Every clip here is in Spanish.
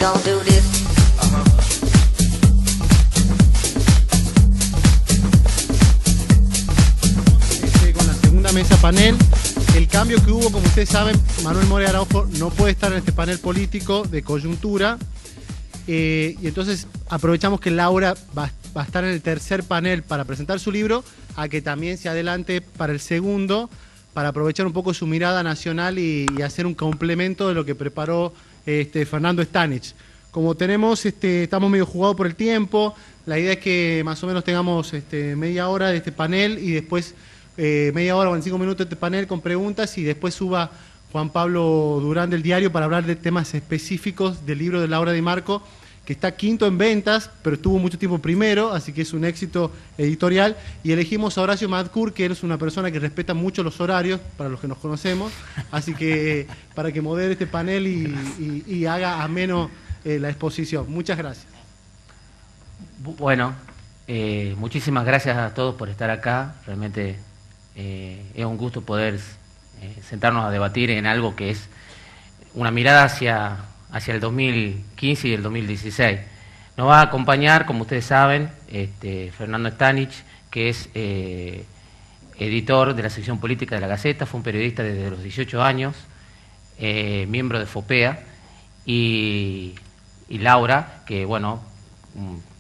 don't do this. Con la segunda mesa panel, el cambio que hubo, como ustedes saben, Manuel Morea Araujo no puede estar en este panel político de coyuntura, y entonces aprovechamos que Laura va a estar en el tercer panel para presentar su libro, a que también se adelante para el segundo, para aprovechar un poco su mirada nacional y hacer un complemento de lo que preparó Fernando Stanich. Como estamos medio jugados por el tiempo, la idea es que más o menos tengamos media hora de este panel y después media hora o 25 minutos de este panel con preguntas, y después suba Juan Pablo Durán del Diario para hablar de temas específicos del libro de Laura Di Marco, que está quinto en ventas, pero estuvo mucho tiempo primero, así que es un éxito editorial. Y elegimos a Horacio Madcour, que él es una persona que respeta mucho los horarios, para los que nos conocemos, así que para que modere este panel y haga ameno la exposición. Muchas gracias. Bueno, muchísimas gracias a todos por estar acá. Realmente es un gusto poder sentarnos a debatir en algo que es una mirada hacia el 2015 y el 2016. Nos va a acompañar, como ustedes saben, Fernando Stanich, que es editor de la sección política de La Gaceta, fue un periodista desde los 18 años, miembro de FOPEA, y Laura, que bueno,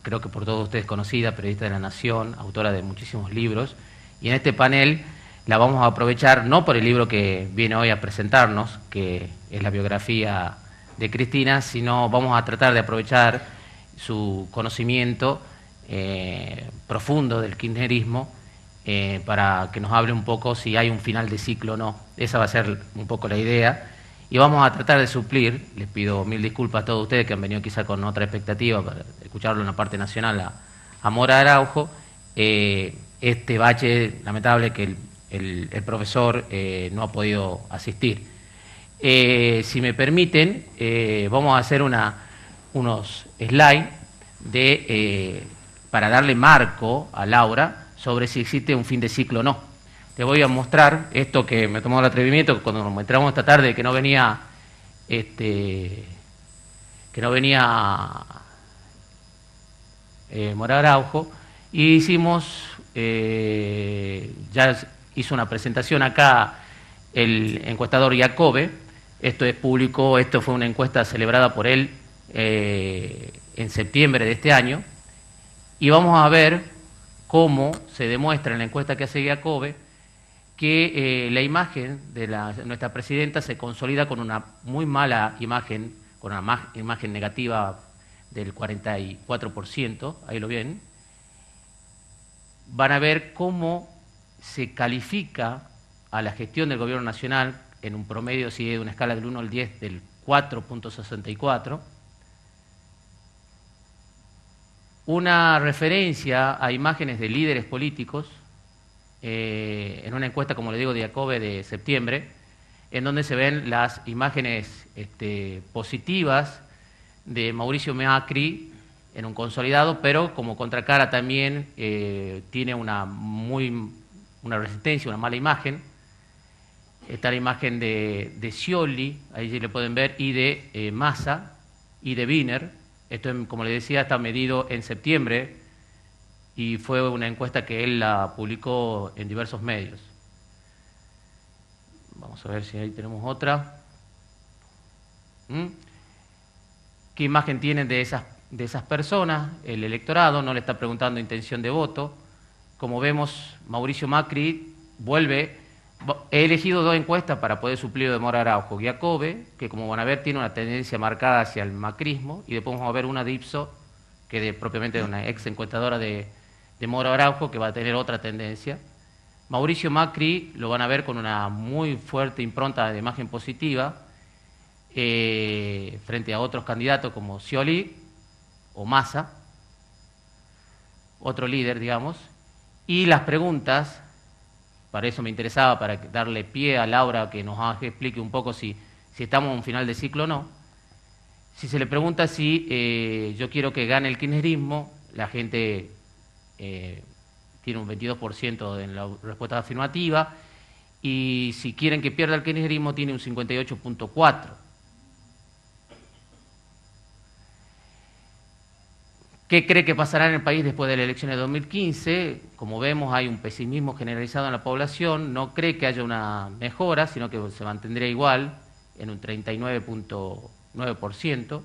creo que por todos ustedes conocida, periodista de La Nación, autora de muchísimos libros, y en este panel la vamos a aprovechar no por el libro que viene hoy a presentarnos, que es la biografía de Cristina, sino vamos a tratar de aprovechar su conocimiento profundo del kirchnerismo para que nos hable un poco si hay un final de ciclo o no. Esa va a ser un poco la idea. Y vamos a tratar de suplir, les pido mil disculpas a todos ustedes que han venido quizá con otra expectativa para escucharlo en la parte nacional a Mora Araujo, este bache lamentable que el profesor no ha podido asistir. Si me permiten, vamos a hacer unos slides para darle marco a Laura sobre si existe un fin de ciclo o no. Te voy a mostrar esto que me tomó el atrevimiento cuando nos entramos esta tarde, que no venía Mora Araujo, y hicimos, ya hizo una presentación acá el encuestador Jacobe. Esto es público, esto fue una encuesta celebrada por él en septiembre de este año, y vamos a ver cómo se demuestra en la encuesta que hace Jacobe que la imagen de nuestra presidenta se consolida con una muy mala imagen, con una imagen negativa del 44%, ahí lo ven. Van a ver cómo se califica a la gestión del gobierno nacional en un promedio, si de una escala del 1 al 10, del 4.64. Una referencia a imágenes de líderes políticos, en una encuesta, como le digo, de Jacobe de septiembre, en donde se ven las imágenes positivas de Mauricio Macri en un consolidado, pero como contracara también tiene una resistencia, una mala imagen. Está la imagen de Scioli, ahí sí le pueden ver, y de Massa y de Wiener. Esto, como les decía, está medido en septiembre y fue una encuesta que él la publicó en diversos medios. Vamos a ver si ahí tenemos otra. ¿Qué imagen tienen de esas personas? El electorado no le está preguntando intención de voto. Como vemos, Mauricio Macri vuelve. He elegido dos encuestas para poder suplir de Mora Araujo. Jacobe, que como van a ver tiene una tendencia marcada hacia el macrismo, y después vamos a ver una de Ipsos, que es propiamente de una ex encuestadora de Mora Araujo, que va a tener otra tendencia. Mauricio Macri lo van a ver con una muy fuerte impronta de imagen positiva frente a otros candidatos como Scioli o Massa, otro líder, digamos. Y las preguntas, para eso me interesaba, para darle pie a Laura que nos explique un poco si estamos en un final de ciclo o no. Si se le pregunta si yo quiero que gane el kirchnerismo, la gente tiene un 22% en la respuesta afirmativa, y si quieren que pierda el kirchnerismo tiene un 58.4%. ¿Qué cree que pasará en el país después de la elección de 2015? Como vemos, hay un pesimismo generalizado en la población, no cree que haya una mejora, sino que se mantendría igual, en un 39.9%.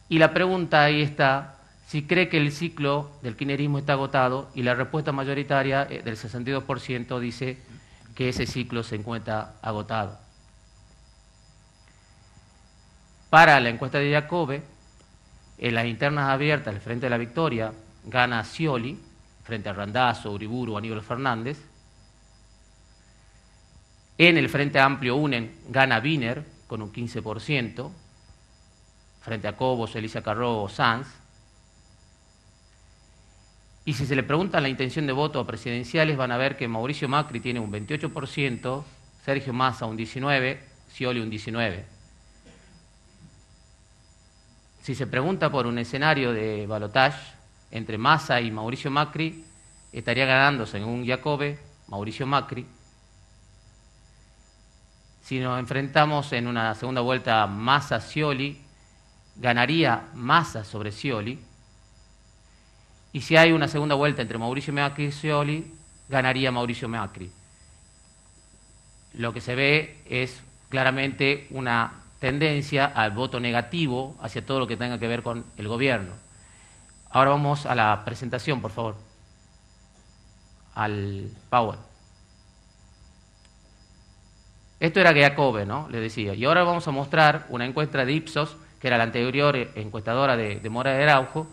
Y la pregunta ahí está, si cree que el ciclo del kirchnerismo está agotado, y la respuesta mayoritaria del 62% dice que ese ciclo se encuentra agotado. Para la encuesta de Jacobe, en las internas abiertas, al Frente de la Victoria, gana Scioli, frente a Randazzo, Uriburu, Aníbal Fernández. En el Frente Amplio UNEN gana Wiener, con un 15%, frente a Cobos, Elisa Carró o Sanz. Y si se le pregunta la intención de voto a presidenciales, van a ver que Mauricio Macri tiene un 28%, Sergio Massa un 19%, Scioli un 19%. Si se pregunta por un escenario de balotaje entre Massa y Mauricio Macri, estaría ganando, según Jacobe, Mauricio Macri. Si nos enfrentamos en una segunda vuelta Massa-Scioli, ganaría Massa sobre Scioli. Y si hay una segunda vuelta entre Mauricio Macri y Scioli, ganaría Mauricio Macri. Lo que se ve es claramente una tendencia al voto negativo hacia todo lo que tenga que ver con el gobierno. Ahora vamos a la presentación, por favor. Al Power. Esto era Jacobe, ¿no? Le decía. Y ahora vamos a mostrar una encuesta de Ipsos, que era la anterior encuestadora de Moreira de Araujo,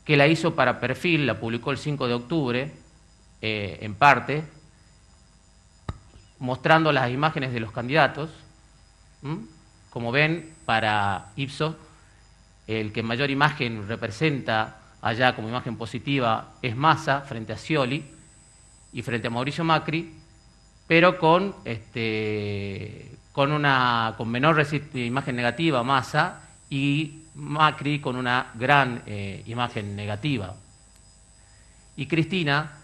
que la hizo para Perfil, la publicó el 5 de octubre, en parte, mostrando las imágenes de los candidatos. Como ven, para Ipsos, el que mayor imagen representa allá como imagen positiva es Massa frente a Scioli y frente a Mauricio Macri, pero con menor imagen negativa Massa y Macri con una gran imagen negativa. Y Cristina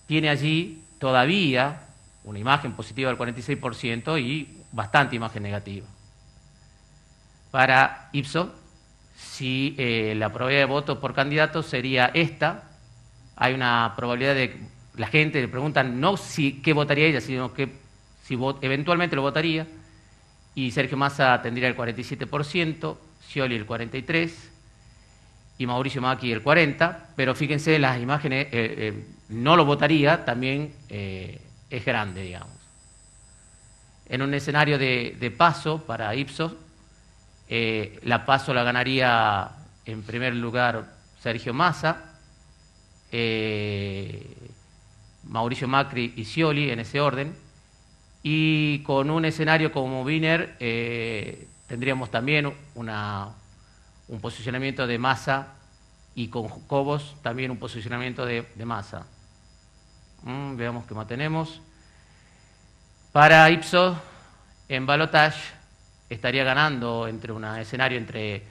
tiene allí todavía una imagen positiva del 46% y bastante imagen negativa. Para Ipsos, si la probabilidad de voto por candidato sería esta, hay una probabilidad de la gente le preguntan no si qué votaría ella, sino que si eventualmente lo votaría, y Sergio Massa tendría el 47%, Scioli el 43% y Mauricio Macri el 40%, pero fíjense, las imágenes, no lo votaría, también es grande, digamos. En un escenario de paso para Ipsos, la paso la ganaría en primer lugar Sergio Massa, Mauricio Macri y Scioli en ese orden, y con un escenario como Wiener tendríamos también un posicionamiento de Massa y con Cobos también un posicionamiento de Massa. Veamos qué más tenemos. Para Ipsos, en balotaje, estaría ganando entre un escenario entre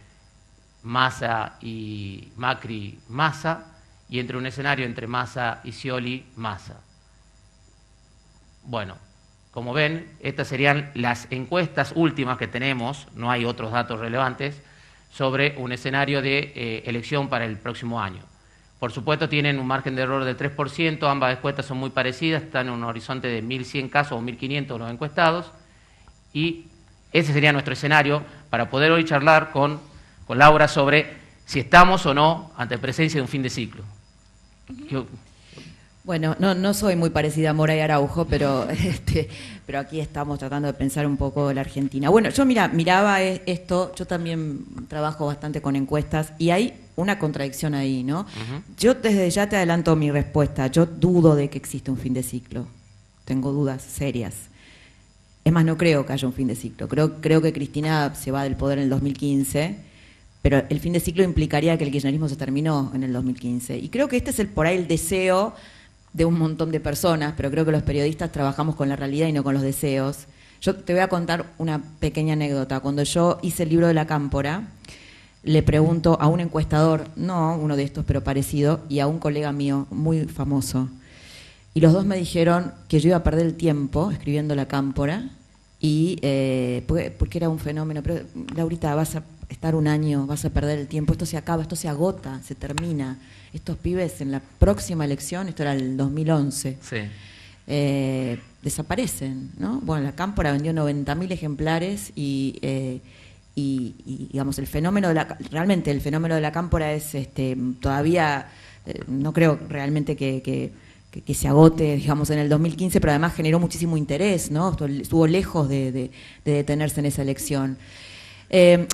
Massa y Macri Massa y entre un escenario entre Massa y Scioli Massa. Bueno, como ven, estas serían las encuestas últimas que tenemos, no hay otros datos relevantes, sobre un escenario de elección para el próximo año. Por supuesto tienen un margen de error del 3%, ambas encuestas son muy parecidas, están en un horizonte de 1.100 casos o 1.500 los encuestados, y ese sería nuestro escenario para poder hoy charlar con Laura sobre si estamos o no ante presencia de un fin de ciclo. Bueno, no soy muy parecida a Moreira Araujo, pero aquí estamos tratando de pensar un poco la Argentina. Bueno, yo miraba esto, yo también trabajo bastante con encuestas y hay una contradicción ahí, ¿no? Yo desde ya te adelanto mi respuesta, yo dudo de que exista un fin de ciclo, tengo dudas serias. Es más, no creo que haya un fin de ciclo, creo que Cristina se va del poder en el 2015, pero el fin de ciclo implicaría que el kirchnerismo se terminó en el 2015. Y creo que este es por ahí el deseo de un montón de personas, pero creo que los periodistas trabajamos con la realidad y no con los deseos. Yo te voy a contar una pequeña anécdota. Cuando yo hice el libro de la Cámpora, le pregunto a un encuestador, no uno de estos, pero parecido, y a un colega mío muy famoso. Y los dos me dijeron que yo iba a perder el tiempo escribiendo la Cámpora, y porque era un fenómeno. Pero, Laurita, estar un año, vas a perder el tiempo, esto se acaba, esto se agota, se termina. Estos pibes en la próxima elección, esto era el 2011, Sí. desaparecen, ¿no? Bueno, la Cámpora vendió 90.000 ejemplares y digamos, realmente el fenómeno de la Cámpora es todavía, no creo realmente que se agote, digamos, en el 2015, pero además generó muchísimo interés, ¿no? Estuvo lejos de detenerse en esa elección.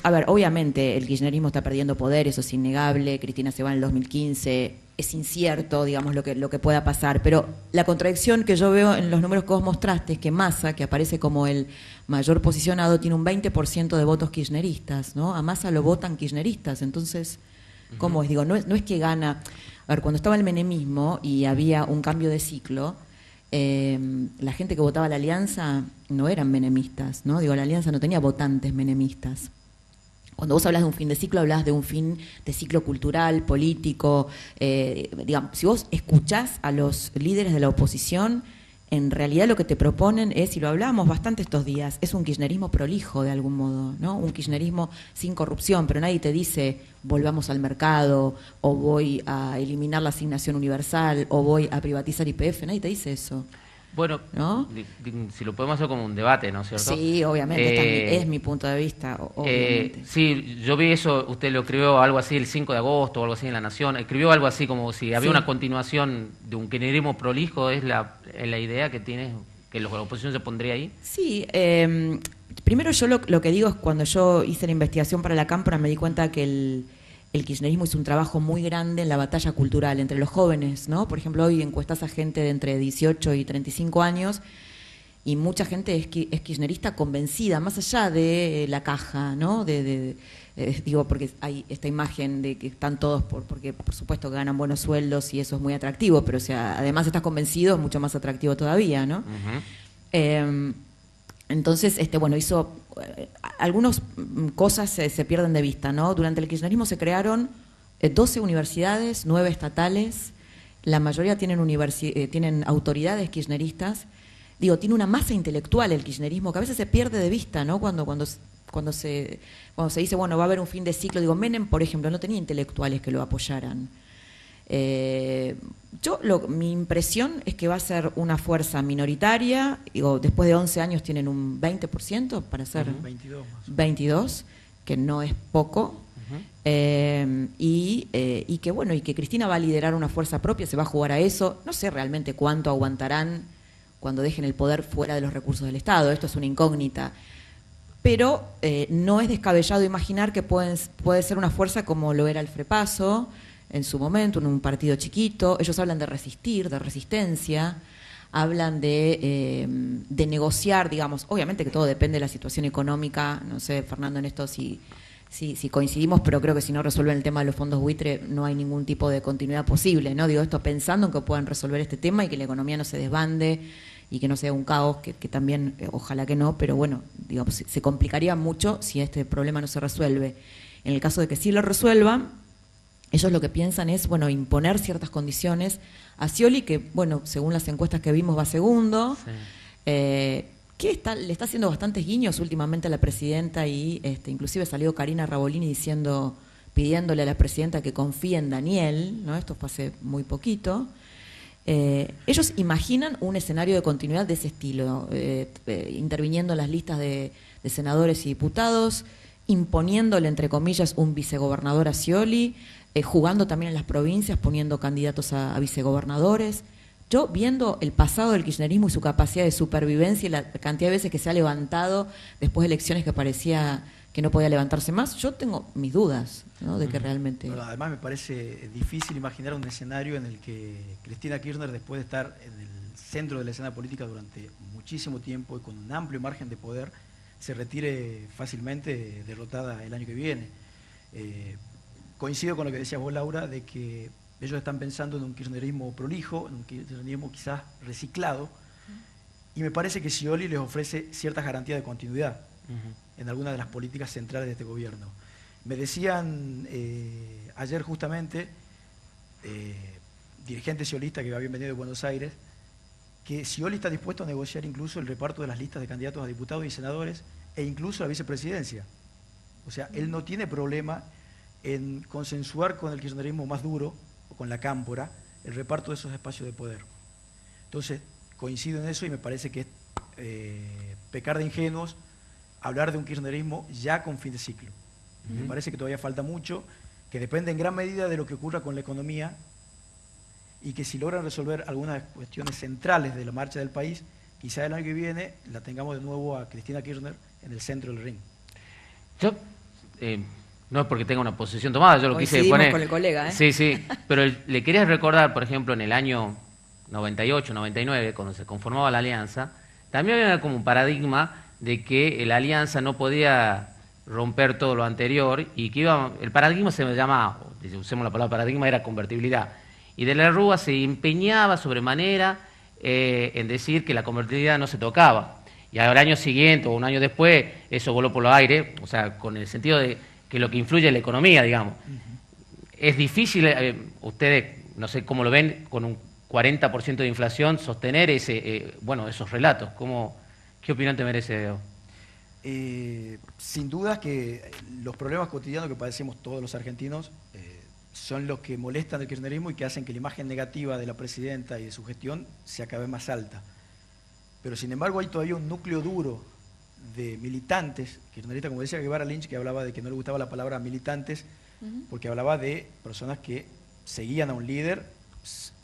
A ver, obviamente el kirchnerismo está perdiendo poder, eso es innegable. Cristina se va en el 2015, es incierto, digamos, lo que pueda pasar, pero la contradicción que yo veo en los números que vos mostraste es que Massa, que aparece como el mayor posicionado, tiene un 20% de votos kirchneristas, ¿no? A Massa lo votan kirchneristas, entonces, ¿cómo es? Digo, no es que gana. A ver, cuando estaba el menemismo y había un cambio de ciclo, la gente que votaba a la Alianza no eran menemistas, ¿no? Digo, la Alianza no tenía votantes menemistas. Cuando vos hablas de un fin de ciclo, hablas de un fin de ciclo cultural, político. Digamos, si vos escuchás a los líderes de la oposición, en realidad lo que te proponen es, y lo hablábamos bastante estos días, es un kirchnerismo prolijo de algún modo, ¿no? Un kirchnerismo sin corrupción, pero nadie te dice volvamos al mercado, o voy a eliminar la asignación universal, o voy a privatizar YPF, nadie te dice eso. Bueno, ¿no? Si lo podemos hacer como un debate, ¿no es cierto? Sí, obviamente, es mi punto de vista, obviamente. Sí, yo vi eso, usted lo escribió algo así el 5 de agosto o algo así en La Nación, escribió algo así como si había una continuación de un kirchnerismo prolijo, es la idea que tiene, que la oposición se pondría ahí. Sí, primero yo lo que digo es cuando yo hice la investigación para la Cámpora me di cuenta que el kirchnerismo hizo un trabajo muy grande en la batalla cultural entre los jóvenes, ¿no? Por ejemplo, hoy encuestas a gente de entre 18 y 35 años y mucha gente es kirchnerista convencida, más allá de la caja, ¿no? Digo, porque hay esta imagen de que están todos, porque por supuesto que ganan buenos sueldos y eso es muy atractivo, pero o sea, además estás convencido, es mucho más atractivo todavía, ¿no? Entonces, bueno, hizo algunas cosas se pierden de vista, ¿no? Durante el kirchnerismo se crearon 12 universidades, 9 estatales, la mayoría tienen autoridades kirchneristas. Digo, tiene una masa intelectual el kirchnerismo que a veces se pierde de vista, ¿no? Cuando se dice, bueno, va a haber un fin de ciclo. Digo, Menem, por ejemplo, no tenía intelectuales que lo apoyaran. Mi impresión es que va a ser una fuerza minoritaria. Digo, después de 11 años tienen un 20% para ser 22, que no es poco. Y que Cristina va a liderar una fuerza propia, se va a jugar a eso. No sé realmente cuánto aguantarán cuando dejen el poder fuera de los recursos del Estado. Esto es una incógnita. Pero no es descabellado imaginar que puede ser una fuerza como lo era el Frepaso en su momento, en un partido chiquito. Ellos hablan de resistir, de resistencia, hablan de negociar, digamos. Obviamente que todo depende de la situación económica. No sé, Fernando, en esto si coincidimos, pero creo que si no resuelven el tema de los fondos buitre no hay ningún tipo de continuidad posible, ¿no? Digo esto pensando en que puedan resolver este tema y que la economía no se desbande y que no sea un caos, que también, ojalá que no, pero bueno, digamos, se complicaría mucho si este problema no se resuelve. En el caso de que sí lo resuelvan, ellos lo que piensan es, bueno, imponer ciertas condiciones a Scioli, que, bueno, según las encuestas que vimos va segundo, Sí. Que le está haciendo bastantes guiños últimamente a la presidenta y inclusive salió Karina Rabolini pidiéndole a la presidenta que confíe en Daniel, ¿no? Esto fue hace muy poquito. Ellos imaginan un escenario de continuidad de ese estilo, interviniendo en las listas de senadores y diputados, imponiéndole, entre comillas, un vicegobernador a Scioli, jugando también en las provincias, poniendo candidatos a vicegobernadores. Yo, viendo el pasado del kirchnerismo y su capacidad de supervivencia y la cantidad de veces que se ha levantado después de elecciones que parecía que no podía levantarse más, yo tengo mis dudas, ¿no? De que realmente... Bueno, además me parece difícil imaginar un escenario en el que Cristina Kirchner, después de estar en el centro de la escena política durante muchísimo tiempo y con un amplio margen de poder, se retire fácilmente derrotada el año que viene. Coincido con lo que decías vos, Laura, de que ellos están pensando en un kirchnerismo prolijo, en un kirchnerismo quizás reciclado, y me parece que Scioli les ofrece ciertas garantías de continuidad en algunas de las políticas centrales de este gobierno. Me decían ayer justamente, dirigentes sciolistas que habían venido de Buenos Aires, que Scioli está dispuesto a negociar incluso el reparto de las listas de candidatos a diputados y senadores e incluso la vicepresidencia. O sea, él no tiene problema en consensuar con el kirchnerismo más duro, o con la cámpora, el reparto de esos espacios de poder. Entonces, coincido en eso y me parece que es pecar de ingenuos hablar de un kirchnerismo ya con fin de ciclo. Me parece que todavía falta mucho, que depende en gran medida de lo que ocurra con la economía y que si logran resolver algunas cuestiones centrales de la marcha del país, quizá el año que viene la tengamos de nuevo a Cristina Kirchner en el centro del ring. Yo, no es porque tenga una posición tomada, yo lo quise poner... con el colega, ¿eh? Sí, sí, pero le quería recordar, por ejemplo, en el año 98, 99, cuando se conformaba la alianza, también había como un paradigma de que la alianza no podía romper todo lo anterior y que el paradigma se llamaba, usemos la palabra paradigma, era convertibilidad. Y de la Rúa se empeñaba sobremanera en decir que la convertibilidad no se tocaba. Y al año siguiente o un año después eso voló por los aires, o sea, con el sentido de que lo que influye en la economía, digamos. Es difícil, ustedes, no sé cómo lo ven, con un 40% de inflación, sostener esos relatos. ¿Qué opinión te merece? Sin duda que los problemas cotidianos que padecemos todos los argentinos son los que molestan al kirchnerismo y que hacen que la imagen negativa de la presidenta y de su gestión sea cada vez más alta. Pero sin embargo hay todavía un núcleo duro de militantes kirchneristas, como decía Guevara Lynch, que hablaba de que no le gustaba la palabra militantes, porque hablaba de personas que seguían a un líder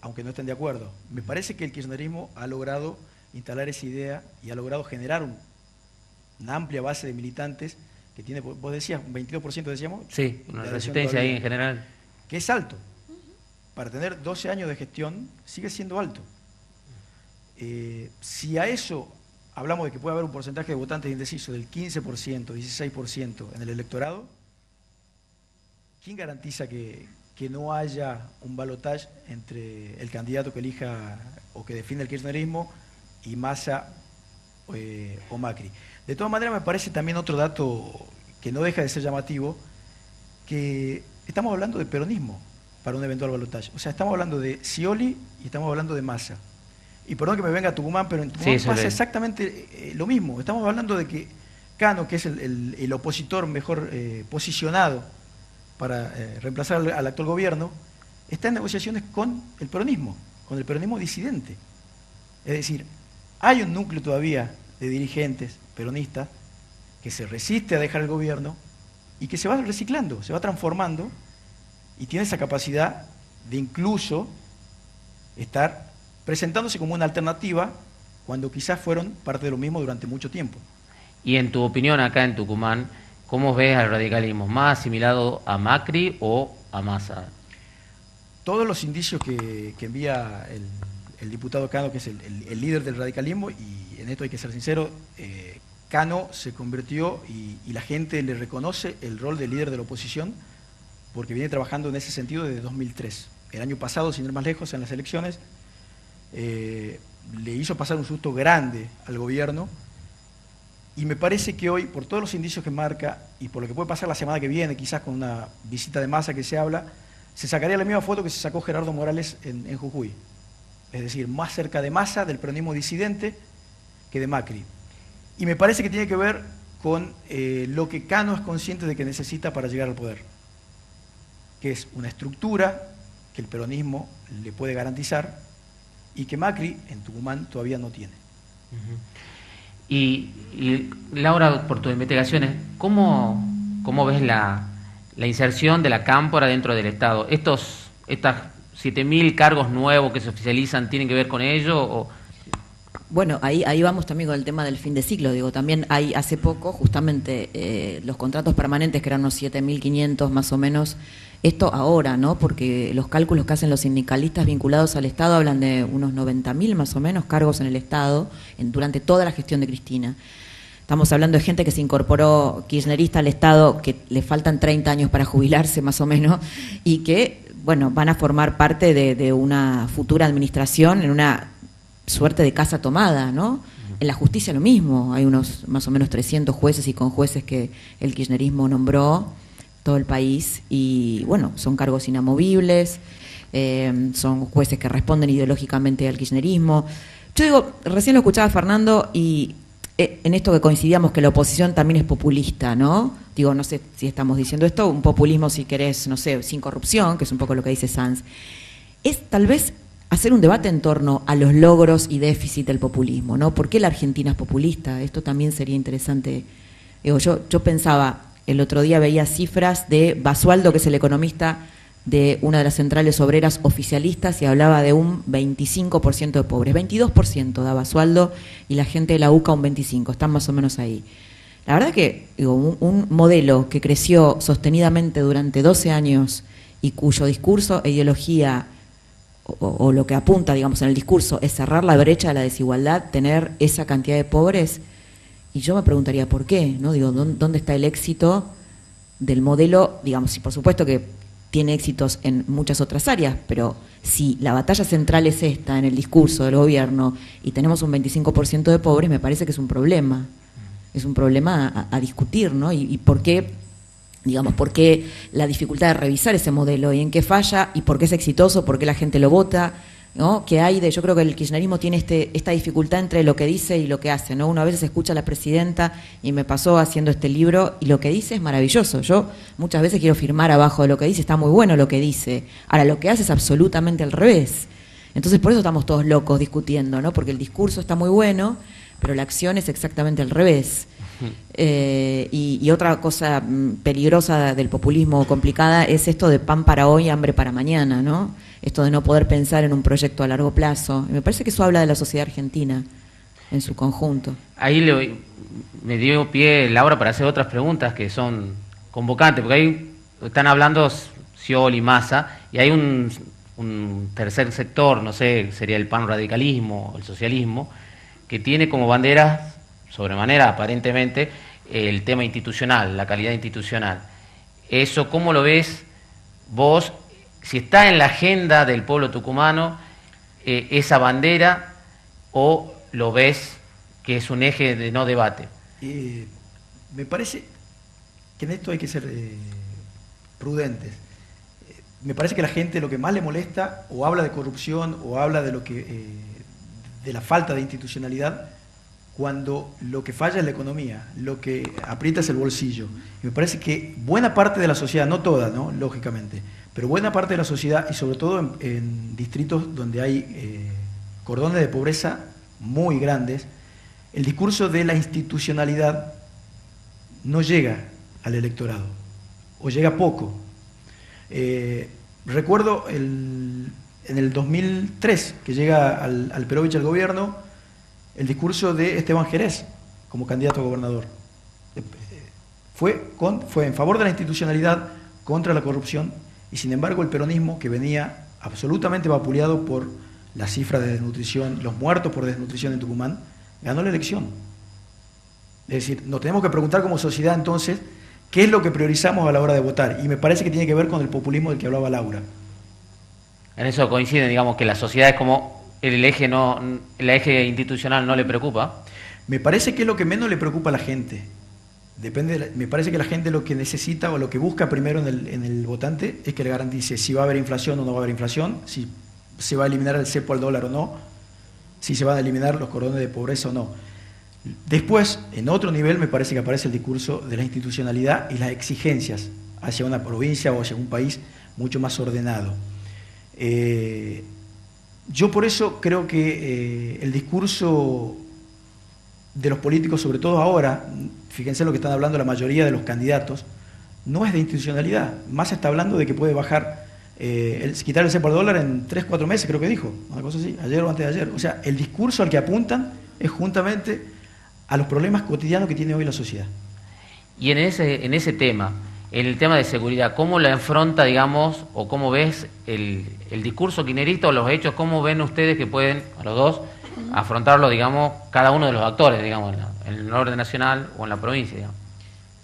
aunque no estén de acuerdo. Me parece que el kirchnerismo ha logrado instalar esa idea y ha logrado generar una amplia base de militantes que tiene, vos decías, un 22% decíamos. Sí, una resistencia ahí en general. Que es alto. Para tener 12 años de gestión sigue siendo alto. Si a eso hablamos de que puede haber un porcentaje de votantes indecisos del 15%, 16% en el electorado, ¿quién garantiza que no haya un balotaje entre el candidato que elija o que defiende el kirchnerismo y Massa o Macri? De todas maneras, me parece también otro dato que no deja de ser llamativo, que estamos hablando de peronismo para un eventual balotaje. O sea, estamos hablando de Scioli y estamos hablando de Massa. Y perdón que me venga a Tucumán, pero en Tucumán pasa exactamente lo mismo. Estamos hablando de que Cano, que es el opositor mejor posicionado para reemplazar al actual gobierno, está en negociaciones con el peronismo disidente. Es decir, hay un núcleo todavía de dirigentes peronistas que se resiste a dejar el gobierno y que se va reciclando, se va transformando y tiene esa capacidad de incluso estar presentándose como una alternativa cuando quizás fueron parte de lo mismo durante mucho tiempo. Y en tu opinión acá en Tucumán, ¿cómo ves al radicalismo? ¿Más asimilado a Macri o a Massa? Todos los indicios que envía el diputado Cano, que es el líder del radicalismo, y en esto hay que ser sincero, Cano se convirtió y la gente le reconoce el rol de líder de la oposición porque viene trabajando en ese sentido desde 2003. El año pasado, sin ir más lejos, en las elecciones, le hizo pasar un susto grande al gobierno. Y me parece que hoy, por todos los indicios que marca y por lo que puede pasar la semana que viene, quizás con una visita de Massa que se habla, se sacaría la misma foto que se sacó Gerardo Morales en Jujuy. Es decir, más cerca de Massa, del peronismo disidente, que de Macri. Y me parece que tiene que ver con lo que Cano es consciente de que necesita para llegar al poder, que es una estructura que el peronismo le puede garantizar y que Macri en Tucumán todavía no tiene. Y Laura, por tus investigaciones, ¿cómo ves la inserción de la cámpora dentro del Estado? ¿Estas 7.000 cargos nuevos que se oficializan tienen que ver con ello? ¿O? Bueno, ahí vamos también con el tema del fin de ciclo. Digo, también hay hace poco, justamente, los contratos permanentes, que eran unos 7.500 más o menos, esto ahora, ¿no? Porque los cálculos que hacen los sindicalistas vinculados al Estado hablan de unos 90.000 más o menos cargos en el Estado durante toda la gestión de Cristina. Estamos hablando de gente que se incorporó kirchnerista al Estado, que le faltan 30 años para jubilarse más o menos, y que, bueno, van a formar parte de una futura administración en una suerte de casa tomada, ¿no? En la justicia lo mismo, hay unos más o menos 300 jueces y conjueces que el kirchnerismo nombró, todo el país, y bueno, son cargos inamovibles, son jueces que responden ideológicamente al kirchnerismo. Yo digo, recién lo escuchaba Fernando y en esto que coincidíamos que la oposición también es populista, ¿no? Digo, no sé si estamos diciendo esto, un populismo, si querés, no sé, sin corrupción, que es un poco lo que dice Sanz. Es tal vez hacer un debate en torno a los logros y déficit del populismo, ¿no? ¿Por qué la Argentina es populista? Esto también sería interesante. Digo, yo pensaba, el otro día veía cifras de Basualdo, que es el economista de una de las centrales obreras oficialistas, y hablaba de un 25% de pobres. 22% da Basualdo y la gente de la UCA un 25%, están más o menos ahí. La verdad que digo, un modelo que creció sostenidamente durante 12 años y cuyo discurso e ideología o lo que apunta, digamos, en el discurso es cerrar la brecha de la desigualdad, tener esa cantidad de pobres, y yo me preguntaría por qué, ¿no? Digo, ¿dónde está el éxito del modelo? Digamos, y por supuesto que tiene éxitos en muchas otras áreas, pero si la batalla central es esta, en el discurso del gobierno, y tenemos un 25% de pobres, me parece que es un problema. Es un problema a discutir, ¿no? Y por qué, digamos, por qué la dificultad de revisar ese modelo y en qué falla y por qué es exitoso, por qué la gente lo vota, ¿no? Que hay de, yo creo que el kirchnerismo tiene esta dificultad entre lo que dice y lo que hace, ¿no? Uno a veces escucha a la presidenta, y me pasó haciendo este libro, y lo que dice es maravilloso. Yo muchas veces quiero firmar abajo de lo que dice, está muy bueno lo que dice. Ahora, lo que hace es absolutamente al revés. Entonces, por eso estamos todos locos discutiendo, ¿no? Porque el discurso está muy bueno, pero la acción es exactamente al revés. Y otra cosa peligrosa del populismo complicada es esto de pan para hoy, hambre para mañana, ¿no? Esto de no poder pensar en un proyecto a largo plazo. Y me parece que eso habla de la sociedad argentina en su conjunto. Ahí me dio pie Laura para hacer otras preguntas que son convocantes, porque ahí están hablando Scioli, Massa, y hay un tercer sector, no sé, sería el panradicalismo, el socialismo, que tiene como bandera, sobremanera aparentemente, el tema institucional, la calidad institucional. ¿Eso cómo lo ves vos? Si está en la agenda del pueblo tucumano esa bandera, o lo ves que es un eje de no debate. Me parece que en esto hay que ser prudentes. Me parece que la gente lo que más le molesta, o habla de corrupción, o habla de de la falta de institucionalidad, cuando lo que falla es la economía, lo que aprieta es el bolsillo. Y me parece que buena parte de la sociedad, no toda, ¿no? Lógicamente, pero buena parte de la sociedad, y sobre todo en distritos donde hay cordones de pobreza muy grandes, el discurso de la institucionalidad no llega al electorado, o llega poco. Recuerdo en el 2003, que llega al Perovich al gobierno, el discurso de Esteban Jerez como candidato a gobernador. Fue en favor de la institucionalidad, contra la corrupción, y sin embargo el peronismo, que venía absolutamente vapuleado por las cifras de desnutrición, los muertos por desnutrición en Tucumán, ganó la elección. Es decir, nos tenemos que preguntar como sociedad entonces, ¿qué es lo que priorizamos a la hora de votar? Y me parece que tiene que ver con el populismo del que hablaba Laura. En eso coinciden, digamos, que la sociedad es como el eje institucional no le preocupa. Me parece que es lo que menos le preocupa a la gente. Me parece que la gente lo que necesita o lo que busca primero en el votante es que le garantice si va a haber inflación o no va a haber inflación, si se va a eliminar el cepo al dólar o no, si se van a eliminar los cordones de pobreza o no. Después, en otro nivel, me parece que aparece el discurso de la institucionalidad y las exigencias hacia una provincia o hacia un país mucho más ordenado. Yo por eso creo que el discurso de los políticos, sobre todo ahora, fíjense lo que están hablando la mayoría de los candidatos, no es de institucionalidad. Más está hablando de que puede bajar, quitar el cepo al dólar en 3-4 meses, creo que dijo, una cosa así, ayer o antes de ayer. O sea, el discurso al que apuntan es juntamente a los problemas cotidianos que tiene hoy la sociedad. Y en ese tema, en el tema de seguridad, ¿cómo lo afronta, digamos, o cómo ves el discurso kirchnerista o los hechos? ¿Cómo ven ustedes que pueden, a los dos, afrontarlo, digamos, cada uno de los actores, digamos, en el orden nacional o en la provincia, digamos?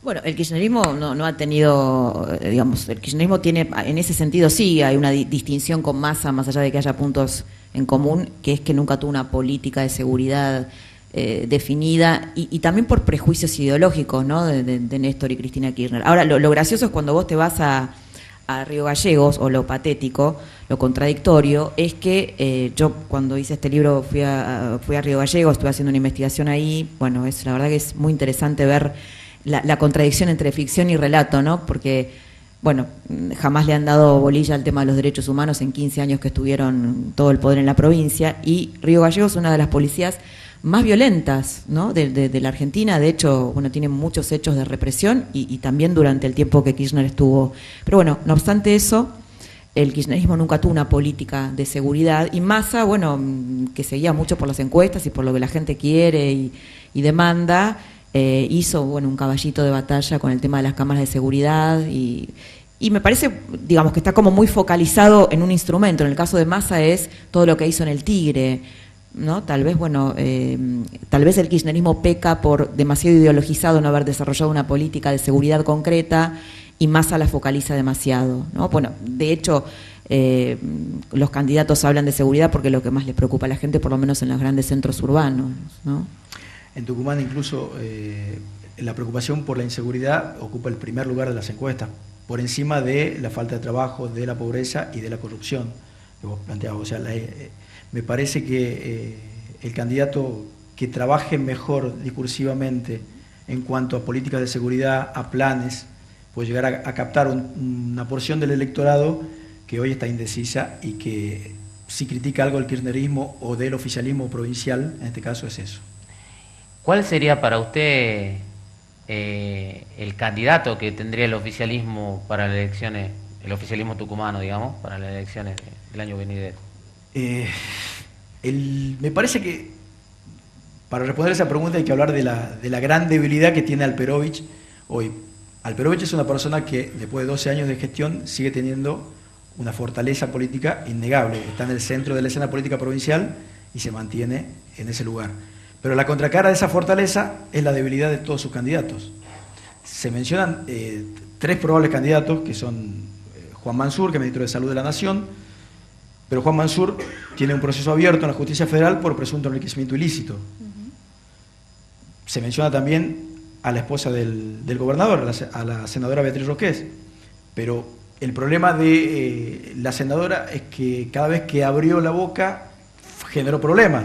Bueno, el kirchnerismo no ha tenido, digamos, el kirchnerismo tiene, en ese sentido sí, hay una distinción con Massa, más allá de que haya puntos en común, que es que nunca tuvo una política de seguridad definida, y también por prejuicios ideológicos, ¿no? de Néstor y Cristina Kirchner. Ahora, lo gracioso es cuando vos te vas a a Río Gallegos, o lo patético, lo contradictorio, es que yo cuando hice este libro fui a Río Gallegos, estuve haciendo una investigación ahí, bueno, la verdad que es muy interesante ver la contradicción entre ficción y relato, ¿no? Porque, bueno, jamás le han dado bolilla al tema de los derechos humanos en 15 años que estuvieron todo el poder en la provincia, y Río Gallegos es una de las policías más violentas, ¿no?, de la Argentina. De hecho, bueno, tiene muchos hechos de represión y también durante el tiempo que Kirchner estuvo. Pero bueno, no obstante eso, el kirchnerismo nunca tuvo una política de seguridad, y Massa, bueno, que seguía mucho por las encuestas y por lo que la gente quiere y demanda, hizo, bueno, un caballito de batalla con el tema de las cámaras de seguridad y me parece, digamos, que está como muy focalizado en un instrumento. En el caso de Massa es todo lo que hizo en el Tigre, ¿no? Tal vez, bueno, tal vez el kirchnerismo peca por demasiado ideologizado no haber desarrollado una política de seguridad concreta, y Massa la focaliza demasiado, ¿no? Bueno, de hecho, los candidatos hablan de seguridad porque es lo que más les preocupa a la gente, por lo menos en los grandes centros urbanos, ¿no? En Tucumán incluso la preocupación por la inseguridad ocupa el primer lugar de las encuestas, por encima de la falta de trabajo, de la pobreza y de la corrupción que vos planteabas. O sea, me parece que el candidato que trabaje mejor discursivamente en cuanto a políticas de seguridad, a planes, puede llegar a captar una porción del electorado que hoy está indecisa y que si critica algo del kirchnerismo o del oficialismo provincial, en este caso es eso. ¿Cuál sería para usted el candidato que tendría el oficialismo para las elecciones, el oficialismo tucumano, digamos, para las elecciones del año venidero? Me parece que para responder esa pregunta hay que hablar de la gran debilidad que tiene Alperovich hoy. Alperovich es una persona que después de 12 años de gestión sigue teniendo una fortaleza política innegable, está en el centro de la escena política provincial y se mantiene en ese lugar. Pero la contracara de esa fortaleza es la debilidad de todos sus candidatos. Se mencionan 3 probables candidatos, que son Juan Mansur, que es ministro de Salud de la Nación, pero Juan Mansur tiene un proceso abierto en la justicia federal por presunto enriquecimiento ilícito. Se menciona también a la esposa del gobernador, a la senadora Beatriz Roqués, pero el problema de la senadora es que cada vez que abrió la boca generó problemas,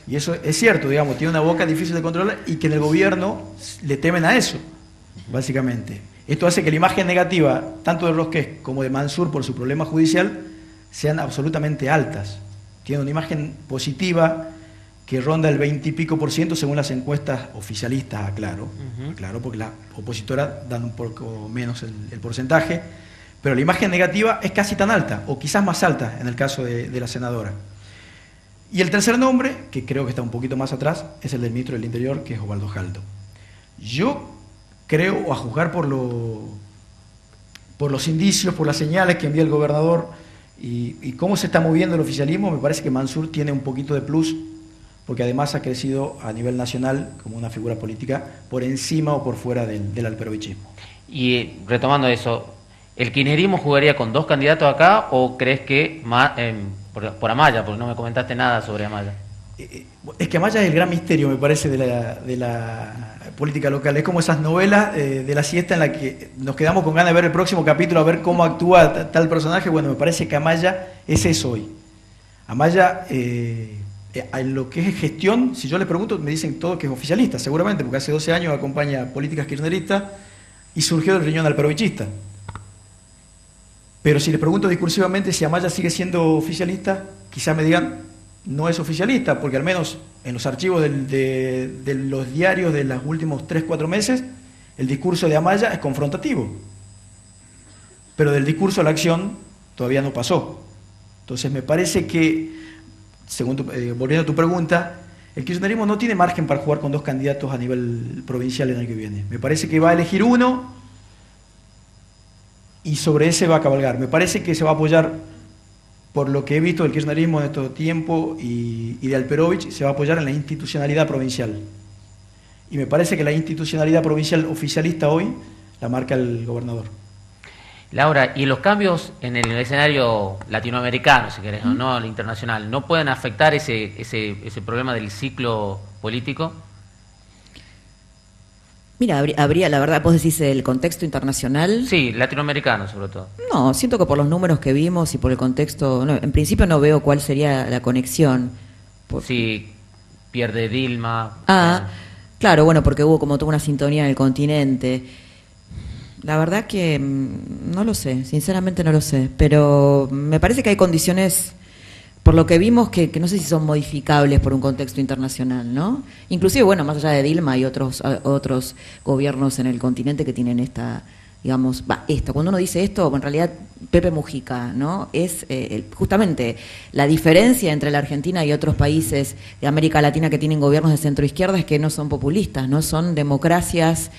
y eso es cierto, digamos, tiene una boca difícil de controlar y que en el gobierno le temen a eso, básicamente. Esto hace que la imagen negativa, tanto de Roqués como de Mansur por su problema judicial, sean absolutamente altas. Tiene una imagen positiva que ronda el 20 y pico % según las encuestas oficialistas, aclaro, porque las opositoras dan un poco menos el porcentaje, pero la imagen negativa es casi tan alta, o quizás más alta en el caso de la senadora. Y el tercer nombre, que creo que está un poquito más atrás, es el del ministro del Interior, que es Osvaldo Jaldo. Yo creo, a juzgar por los indicios, por las señales que envía el gobernador y cómo se está moviendo el oficialismo, me parece que Mansur tiene un poquito de plus, porque además ha crecido a nivel nacional como una figura política por encima o por fuera del alperovichismo. Y retomando eso, ¿el kirchnerismo jugaría con 2 candidatos acá o crees que por Amaya, porque no me comentaste nada sobre Amaya? Es que Amaya es el gran misterio, me parece, de la política local. Es como esas novelas de la siesta en la que nos quedamos con ganas de ver el próximo capítulo, a ver cómo actúa tal personaje. Bueno, me parece que Amaya es eso hoy. Amaya, en lo que es gestión, si yo les pregunto, me dicen todo que es oficialista, seguramente, porque hace 12 años acompaña políticas kirchneristas y surgió del riñón alperovichista. Pero si les pregunto discursivamente si Amaya sigue siendo oficialista, quizás me digan, no es oficialista, porque al menos en los archivos de los diarios de los últimos 3-4 meses, el discurso de Amaya es confrontativo. Pero del discurso a la acción todavía no pasó. Entonces me parece que, volviendo a tu pregunta, el kirchnerismo no tiene margen para jugar con 2 candidatos a nivel provincial el año que viene. Me parece que va a elegir uno y sobre ese va a cabalgar. Me parece que se va a apoyar, por lo que he visto del kirchnerismo en este tiempo y de Alperovich, se va a apoyar en la institucionalidad provincial. Y me parece que la institucionalidad provincial oficialista hoy la marca el gobernador. Laura, ¿y los cambios en el escenario latinoamericano, si querés, no el internacional, no pueden afectar ese problema del ciclo político? Mira, habría, la verdad, vos decís el contexto internacional. Sí, latinoamericano sobre todo. No, siento que por los números que vimos y por el contexto, no, en principio no veo cuál sería la conexión. Si pierde Dilma. Claro, bueno, porque hubo como toda una sintonía en el continente. La verdad que no lo sé, sinceramente no lo sé, pero me parece que hay condiciones, por lo que vimos, que no sé si son modificables por un contexto internacional, ¿no? Inclusive, bueno, más allá de Dilma hay otros gobiernos en el continente que tienen esta, digamos, cuando uno dice esto, en realidad Pepe Mujica, ¿no? Es justamente la diferencia entre la Argentina y otros países de América Latina que tienen gobiernos de centro izquierda es que no son populistas, no son democracias.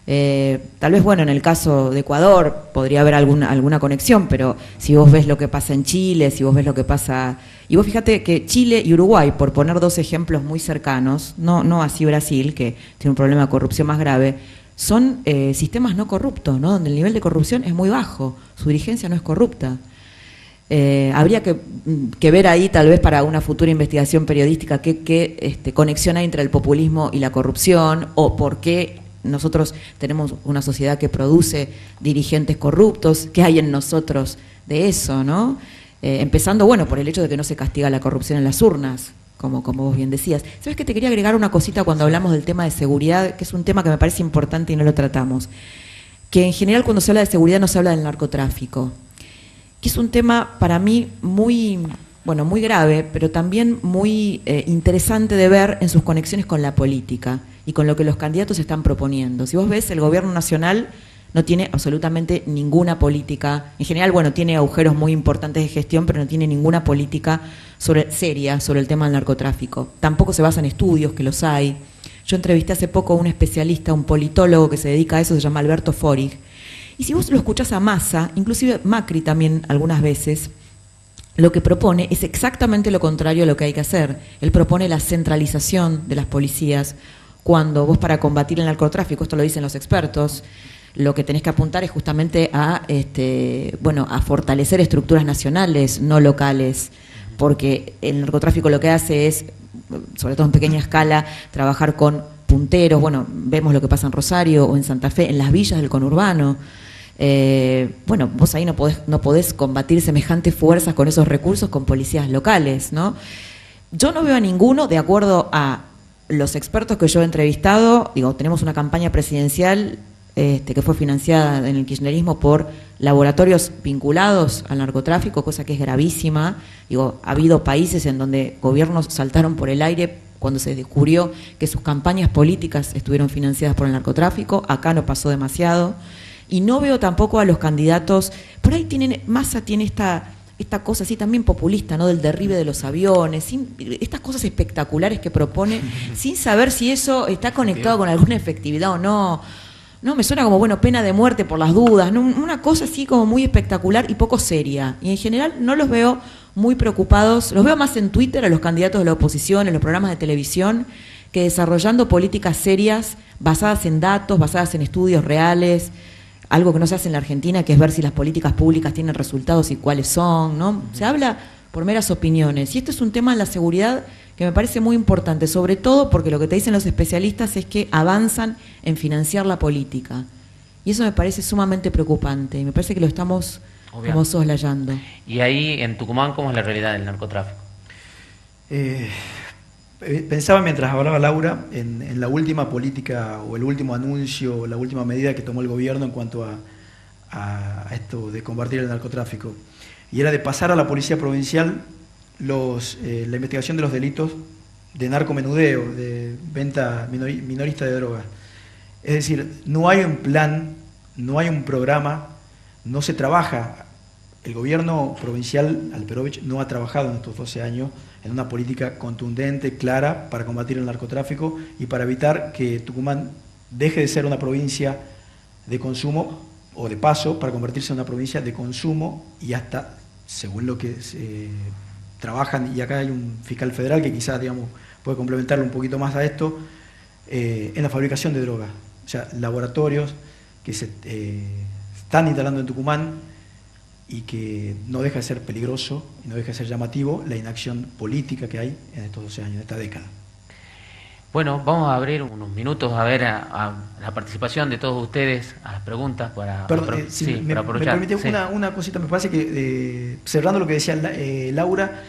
Tal vez, bueno, en el caso de Ecuador podría haber alguna conexión, pero si vos ves lo que pasa en Chile, si vos ves lo que pasa... Y vos fíjate que Chile y Uruguay, por poner dos ejemplos muy cercanos, no así Brasil, que tiene un problema de corrupción más grave, son sistemas no corruptos, ¿no? Donde el nivel de corrupción es muy bajo, su dirigencia no es corrupta. Habría que ver ahí, tal vez para una futura investigación periodística, qué conexión hay entre el populismo y la corrupción, o por qué nosotros tenemos una sociedad que produce dirigentes corruptos, qué hay en nosotros de eso, ¿no? Empezando, bueno, por el hecho de que no se castiga la corrupción en las urnas, como vos bien decías. ¿Sabes que te quería agregar una cosita cuando hablamos del tema de seguridad, que es un tema que me parece importante y no lo tratamos? Que en general cuando se habla de seguridad no se habla del narcotráfico, que es un tema para mí muy grave, pero también muy interesante de ver en sus conexiones con la política y con lo que los candidatos están proponiendo. Si vos ves, el gobierno nacional no tiene absolutamente ninguna política. En general, bueno, tiene agujeros muy importantes de gestión, pero no tiene ninguna política seria sobre el tema del narcotráfico. Tampoco se basa en estudios, que los hay. Yo entrevisté hace poco a un especialista, un politólogo que se dedica a eso, se llama Alberto Forig. Y si vos lo escuchás a Massa, inclusive Macri también algunas veces, lo que propone es exactamente lo contrario a lo que hay que hacer. Él propone la centralización de las policías, cuando vos, para combatir el narcotráfico, esto lo dicen los expertos, lo que tenés que apuntar es justamente a fortalecer estructuras nacionales, no locales, porque el narcotráfico lo que hace es, sobre todo en pequeña escala, trabajar con punteros. Bueno, vemos lo que pasa en Rosario o en Santa Fe, en las villas del conurbano. Vos ahí no podés combatir semejantes fuerzas con esos recursos con policías locales, ¿no? Yo no veo a ninguno, de acuerdo a los expertos que yo he entrevistado, tenemos una campaña presidencial que fue financiada en el kirchnerismo por laboratorios vinculados al narcotráfico, cosa que es gravísima. Ha habido países en donde gobiernos saltaron por el aire cuando se descubrió que sus campañas políticas estuvieron financiadas por el narcotráfico. Acá no pasó demasiado. Y no veo tampoco a los candidatos, por ahí Massa tiene esta cosa así también populista, ¿no? Del derribe de los aviones, estas cosas espectaculares que propone, sin saber si eso está conectado con alguna efectividad o no. No, me suena como, pena de muerte por las dudas, ¿no? Una cosa así como muy espectacular y poco seria. Y en general no los veo muy preocupados, los veo más en Twitter a los candidatos de la oposición, en los programas de televisión, que desarrollando políticas serias, basadas en datos, basadas en estudios reales. Algo que no se hace en la Argentina, que es ver si las políticas públicas tienen resultados y cuáles son, ¿no? Se habla por meras opiniones. Y esto es un tema de la seguridad que me parece muy importante, sobre todo porque lo que te dicen los especialistas es que avanzan en financiar la política. Y eso me parece sumamente preocupante. Y me parece que lo estamos como soslayando. ¿Y ahí en Tucumán cómo es la realidad del narcotráfico? Pensaba mientras hablaba Laura en la última política o el último anuncio, la última medida que tomó el gobierno en cuanto a esto de combatir el narcotráfico. Y era de pasar a la policía provincial la investigación de los delitos de narcomenudeo, de venta minorista de drogas. Es decir, no hay un plan, no hay un programa, no se trabaja. El gobierno provincial, Alperovich, no ha trabajado en estos 12 años en una política contundente, clara, para combatir el narcotráfico y para evitar que Tucumán deje de ser una provincia de consumo o de paso para convertirse en una provincia de consumo y hasta, según lo que se trabajan, y acá hay un fiscal federal que quizás puede complementarlo un poquito más a esto, en la fabricación de drogas. O sea, laboratorios que se están instalando en Tucumán y que no deja de ser peligroso y no deja de ser llamativo la inacción política que hay en estos 12 años, en esta década. Bueno, vamos a abrir unos minutos a ver a la participación de todos ustedes, a las preguntas para, Perdón, si me aprovechar. permite Sí. una cosita, me parece que cerrando lo que decía Laura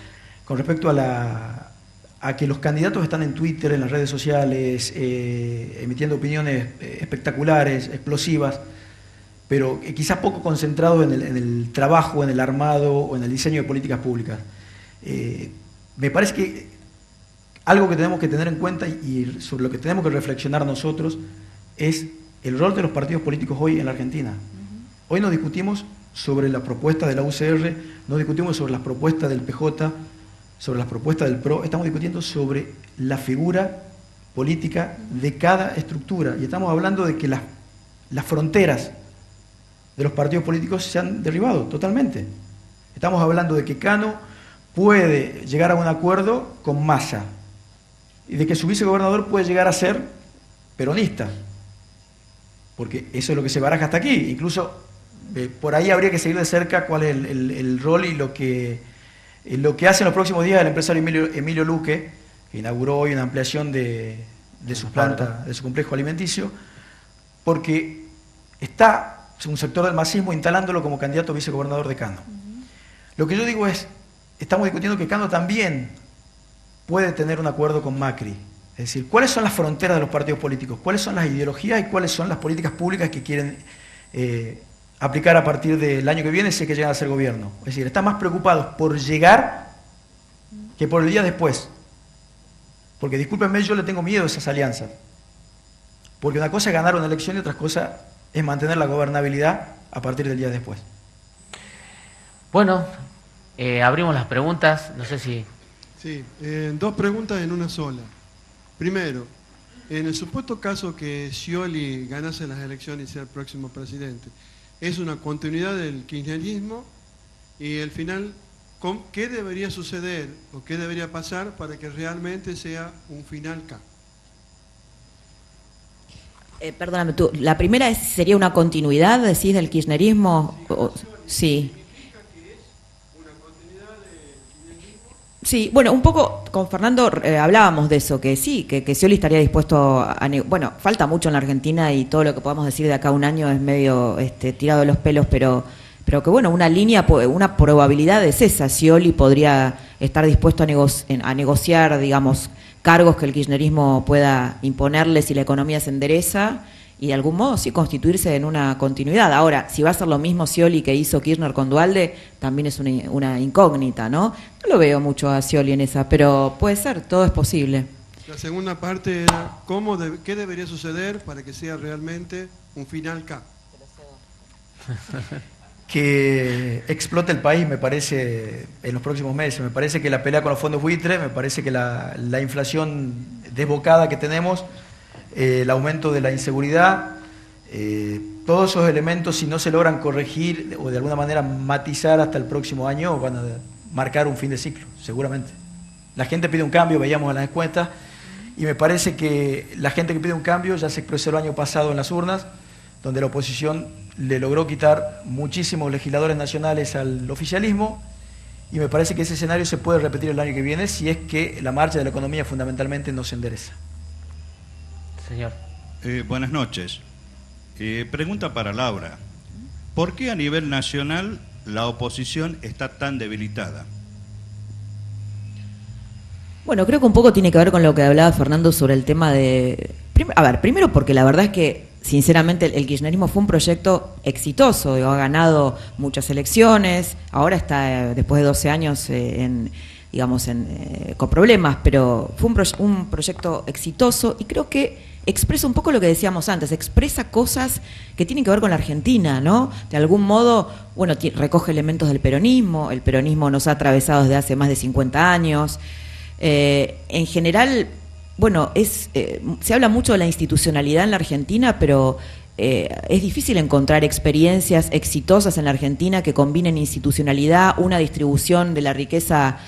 con respecto a que los candidatos están en Twitter, en las redes sociales, emitiendo opiniones espectaculares, explosivas, pero quizás poco concentrados en el trabajo, en el armado o en el diseño de políticas públicas. Me parece que algo que tenemos que tener en cuenta y sobre lo que tenemos que reflexionar nosotros es el rol de los partidos políticos hoy en la Argentina. Hoy no discutimos sobre la propuesta de la UCR, no discutimos sobre las propuestas del PJ, sobre las propuestas del PRO, estamos discutiendo sobre la figura política de cada estructura y estamos hablando de que las fronteras de los partidos políticos se han derribado totalmente. Estamos hablando de que Cano puede llegar a un acuerdo con Massa y de que su vicegobernador puede llegar a ser peronista, porque eso es lo que se baraja hasta aquí. Incluso por ahí habría que seguir de cerca cuál es el rol y lo que hace en los próximos días el empresario Emilio Luque, que inauguró hoy una ampliación de su planta, de su complejo alimenticio, porque está un sector del masismo instalándolo como candidato a vicegobernador de Cano. Lo que yo digo es, estamos discutiendo que Cano también puede tener un acuerdo con Macri. Es decir, ¿cuáles son las fronteras de los partidos políticos? ¿Cuáles son las ideologías y cuáles son las políticas públicas que quieren aplicar a partir del año que viene si es que llegan a ser gobierno? Es decir, están más preocupados por llegar que por el día después. Porque discúlpenme, yo le tengo miedo a esas alianzas. Porque una cosa es ganar una elección y otra cosa es mantener la gobernabilidad a partir del día después. Bueno, abrimos las preguntas, no sé si... Sí, dos preguntas en una sola. Primero, en el supuesto caso que Scioli ganase las elecciones y sea el próximo presidente, ¿es una continuidad del kirchnerismo? Y al final, ¿qué debería suceder o qué debería pasar para que realmente sea un final K? Perdóname, la primera sería una continuidad, decís, del kirchnerismo. Sí. Sí, bueno, un poco con Fernando hablábamos de eso, que sí, que Scioli estaría dispuesto bueno, falta mucho en la Argentina y todo lo que podamos decir de acá a un año es medio tirado de los pelos, pero que bueno, una línea, una probabilidad es esa. Scioli podría estar dispuesto a negociar, digamos, cargos que el kirchnerismo pueda imponerle si la economía se endereza y de algún modo sí constituirse en una continuidad. Ahora, si va a ser lo mismo Scioli que hizo Kirchner con Duhalde, también es una incógnita, ¿no? No lo veo mucho a Scioli en esa, pero puede ser, todo es posible. La segunda parte era, ¿qué debería suceder para que sea realmente un final K? Que explote el país, me parece, en los próximos meses. Me parece que la pelea con los fondos buitres, me parece que la inflación desbocada que tenemos, el aumento de la inseguridad, todos esos elementos, si no se logran corregir o de alguna manera matizar hasta el próximo año, van a marcar un fin de ciclo, seguramente. La gente pide un cambio, veíamos en las encuestas, y me parece que la gente que pide un cambio ya se expresó el año pasado en las urnas, donde la oposición le logró quitar muchísimos legisladores nacionales al oficialismo, y me parece que ese escenario se puede repetir el año que viene si es que la marcha de la economía fundamentalmente no se endereza. Señor. Buenas noches. Pregunta para Laura. ¿Por qué a nivel nacional la oposición está tan debilitada? Bueno, creo que un poco tiene que ver con lo que hablaba Fernando sobre el tema de... primero porque la verdad es que, sinceramente, el kirchnerismo fue un proyecto exitoso, ha ganado muchas elecciones, ahora está, después de 12 años, con problemas, pero fue un proyecto exitoso y creo que expresa un poco lo que decíamos antes, expresa cosas que tienen que ver con la Argentina, ¿no? De algún modo, bueno, recoge elementos del peronismo, el peronismo nos ha atravesado desde hace más de 50 años, en general, bueno, se habla mucho de la institucionalidad en la Argentina, pero es difícil encontrar experiencias exitosas en la Argentina que combinen institucionalidad, una distribución de la riqueza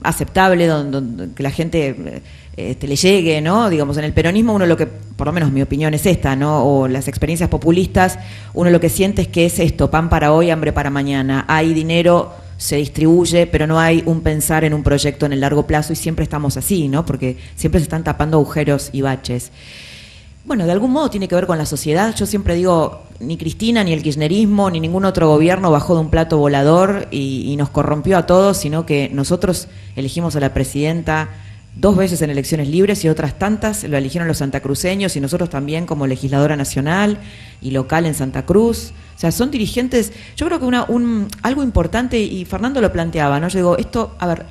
aceptable, donde que la gente le llegue, ¿no? Digamos, en el peronismo uno lo que, por lo menos mi opinión es esta, ¿no? O las experiencias populistas, uno lo que siente es que es esto, pan para hoy, hambre para mañana. Hay dinero se distribuye, pero no hay un pensar en un proyecto en el largo plazo y siempre estamos así, ¿no? Porque siempre se están tapando agujeros y baches. Bueno, de algún modo tiene que ver con la sociedad. Yo siempre digo, ni Cristina, ni el kirchnerismo, ni ningún otro gobierno bajó de un plato volador y nos corrompió a todos, sino que nosotros elegimos a la presidenta 2 veces en elecciones libres y otras tantas lo eligieron los santacruceños y nosotros también como legisladora nacional y local en Santa Cruz. O sea, son dirigentes. Yo creo que algo importante, y Fernando lo planteaba, ¿no? Yo digo, esto, a ver,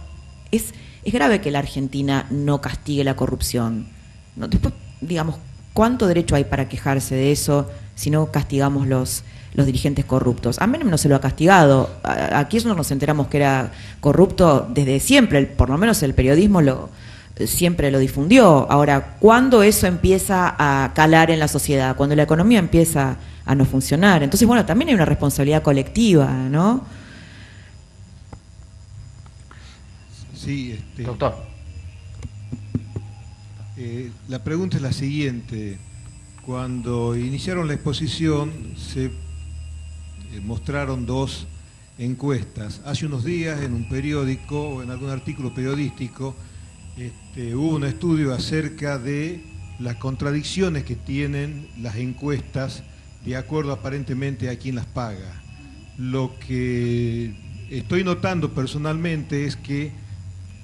es grave que la Argentina no castigue la corrupción, ¿no? Después, digamos, ¿cuánto derecho hay para quejarse de eso si no castigamos los dirigentes corruptos? A Menem no se lo ha castigado. A Kirchner nos enteramos que era corrupto desde siempre, por lo menos el periodismo siempre lo difundió. Ahora, ¿cuándo eso empieza a calar en la sociedad? Cuando la economía empieza a no funcionar. Entonces, bueno, también hay una responsabilidad colectiva, ¿no? Sí, Doctor. La pregunta es la siguiente. Cuando iniciaron la exposición se mostraron 2 encuestas. Hace unos días en un periódico o en algún artículo periodístico hubo un estudio acerca de las contradicciones que tienen las encuestas de acuerdo aparentemente a quién las paga. Lo que estoy notando personalmente es que,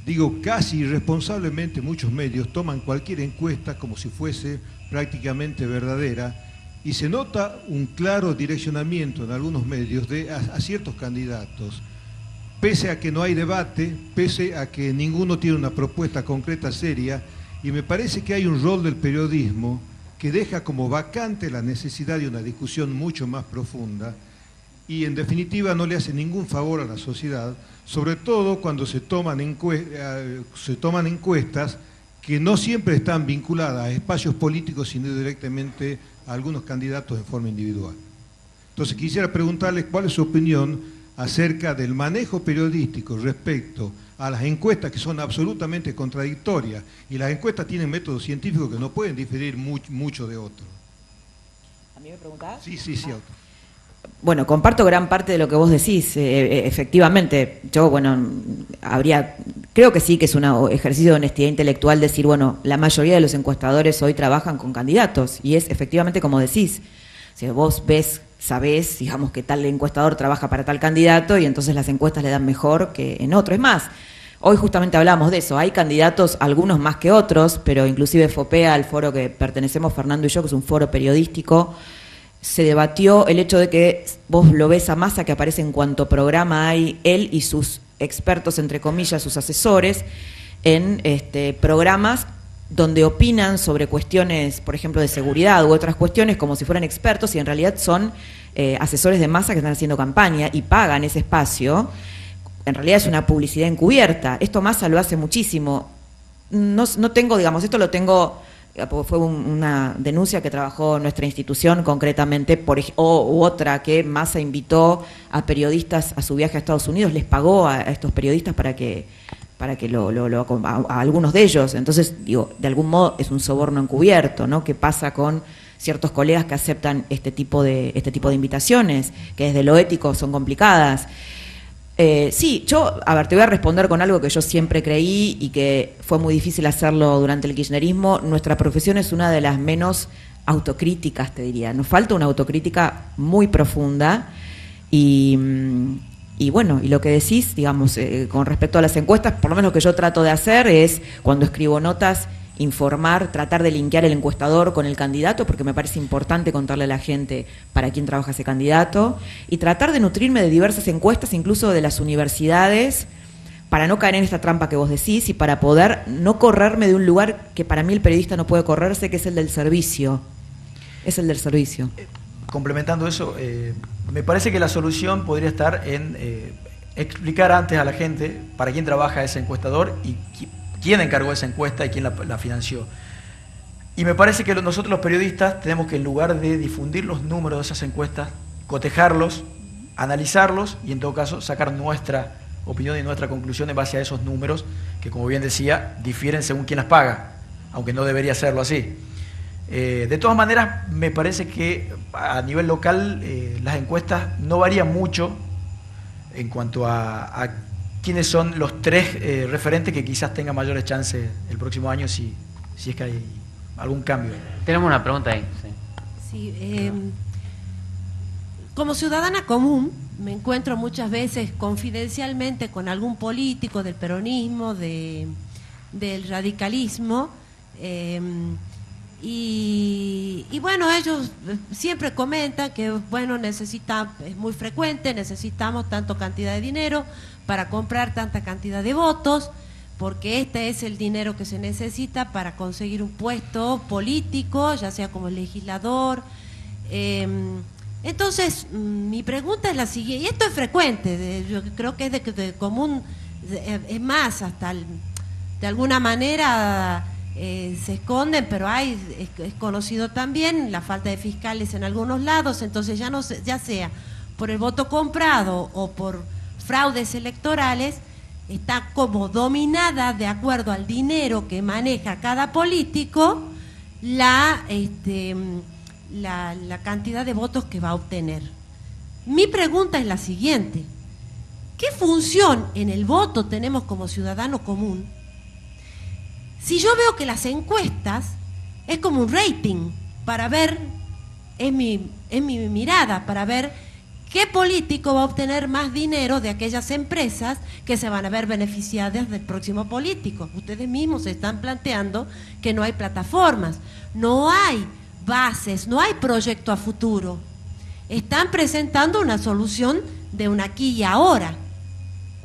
digo, casi irresponsablemente muchos medios toman cualquier encuesta como si fuese prácticamente verdadera y se nota un claro direccionamiento en algunos medios a ciertos candidatos. Pese a que no hay debate, pese a que ninguno tiene una propuesta concreta seria, y me parece que hay un rol del periodismo que deja como vacante la necesidad de una discusión mucho más profunda y en definitiva no le hace ningún favor a la sociedad, sobre todo cuando se toman encuestas que no siempre están vinculadas a espacios políticos, sino directamente a algunos candidatos en forma individual. Entonces quisiera preguntarles cuál es su opinión acerca del manejo periodístico respecto a las encuestas que son absolutamente contradictorias, y las encuestas tienen métodos científicos que no pueden diferir mucho de otros. ¿A mí me preguntás? Sí, autor. Bueno, comparto gran parte de lo que vos decís. Efectivamente, yo, creo que sí que es un ejercicio de honestidad intelectual decir, bueno, la mayoría de los encuestadores hoy trabajan con candidatos, y es efectivamente como decís. Si vos sabés, digamos, que tal encuestador trabaja para tal candidato y entonces las encuestas le dan mejor que en otro. Es más, hoy justamente hablamos de eso, hay candidatos, algunos más que otros, pero inclusive FOPEA, al foro que pertenecemos Fernando y yo, que es un foro periodístico, se debatió el hecho de que vos lo ves a Massa que aparece en cuanto programa hay él y sus expertos, entre comillas, sus asesores, en programas donde opinan sobre cuestiones, por ejemplo, de seguridad u otras cuestiones como si fueran expertos y en realidad son asesores de Massa que están haciendo campaña y pagan ese espacio. En realidad es una publicidad encubierta. Esto Massa lo hace muchísimo. No tengo, digamos, esto lo tengo, fue una denuncia que trabajó nuestra institución concretamente, u otra que Massa invitó a periodistas a su viaje a Estados Unidos, les pagó a estos periodistas para que a algunos de ellos. Entonces, digo, de algún modo es un soborno encubierto, ¿no? ¿Qué pasa con ciertos colegas que aceptan este tipo de invitaciones, que desde lo ético son complicadas? Sí, te voy a responder con algo que yo siempre creí y que fue muy difícil hacerlo durante el kirchnerismo. Nuestra profesión es una de las menos autocríticas, te diría. Nos falta una autocrítica muy profunda y bueno, y lo que decís, digamos, con respecto a las encuestas, por lo menos lo que yo trato de hacer es, cuando escribo notas, informar, tratar de linkear el encuestador con el candidato, porque me parece importante contarle a la gente para quién trabaja ese candidato, y tratar de nutrirme de diversas encuestas, incluso de las universidades, para no caer en esta trampa que vos decís y para poder no correrme de un lugar que para mí el periodista no puede correrse, que es el del servicio. Es el del servicio. Complementando eso, me parece que la solución podría estar en explicar antes a la gente para quién trabaja ese encuestador y quién encargó esa encuesta y quién la financió. Y me parece que nosotros los periodistas tenemos que, en lugar de difundir los números de esas encuestas, cotejarlos, analizarlos y en todo caso sacar nuestra opinión y nuestra conclusión en base a esos números que, como bien decía, difieren según quién las paga, aunque no debería serlo así. De todas maneras, me parece que a nivel local las encuestas no varían mucho en cuanto a quiénes son los tres referentes que quizás tengan mayores chances el próximo año si es que hay algún cambio. Tenemos una pregunta ahí. Sí. Sí, como ciudadana común me encuentro muchas veces confidencialmente con algún político del peronismo, del radicalismo, y bueno, ellos siempre comentan que bueno, es muy frecuente, necesitamos tanta cantidad de dinero para comprar tanta cantidad de votos, porque este es el dinero que se necesita para conseguir un puesto político, ya sea como legislador. Entonces, mi pregunta es la siguiente, y esto es frecuente, yo creo que es de común, es más, hasta de alguna manera se esconden, pero es conocido también la falta de fiscales en algunos lados, entonces ya sea por el voto comprado o por fraudes electorales, está como dominada, de acuerdo al dinero que maneja cada político, la cantidad de votos que va a obtener. Mi pregunta es la siguiente: ¿qué función en el voto tenemos como ciudadano común si yo veo que las encuestas es como un rating para ver, es mi mirada, para ver qué político va a obtener más dinero de aquellas empresas que se van a ver beneficiadas del próximo político? Ustedes mismos se están planteando que no hay plataformas, no hay bases, no hay proyecto a futuro. Están presentando una solución de un aquí y ahora,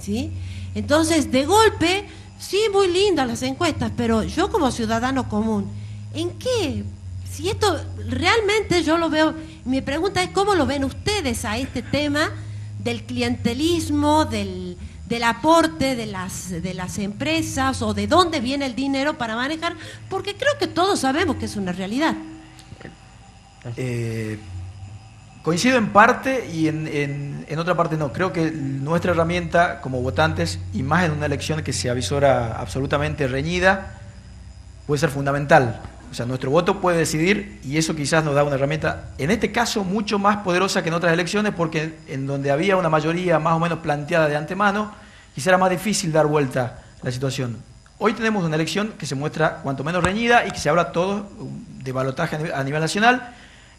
¿sí? Entonces, de golpe, sí, muy lindas las encuestas, pero yo como ciudadano común, ¿en qué? Si esto realmente yo lo veo, mi pregunta es ¿cómo lo ven ustedes a este tema del clientelismo, del aporte de las empresas, o de dónde viene el dinero para manejar? Porque creo que todos sabemos que es una realidad. Coincido en parte y en otra parte no. Creo que nuestra herramienta como votantes, y más en una elección que se avisora absolutamente reñida, puede ser fundamental. O sea, nuestro voto puede decidir, y eso quizás nos da una herramienta, en este caso mucho más poderosa que en otras elecciones, porque en donde había una mayoría más o menos planteada de antemano, quizá era más difícil dar vuelta a la situación. Hoy tenemos una elección que se muestra cuanto menos reñida y que se habla todo de balotaje a nivel nacional,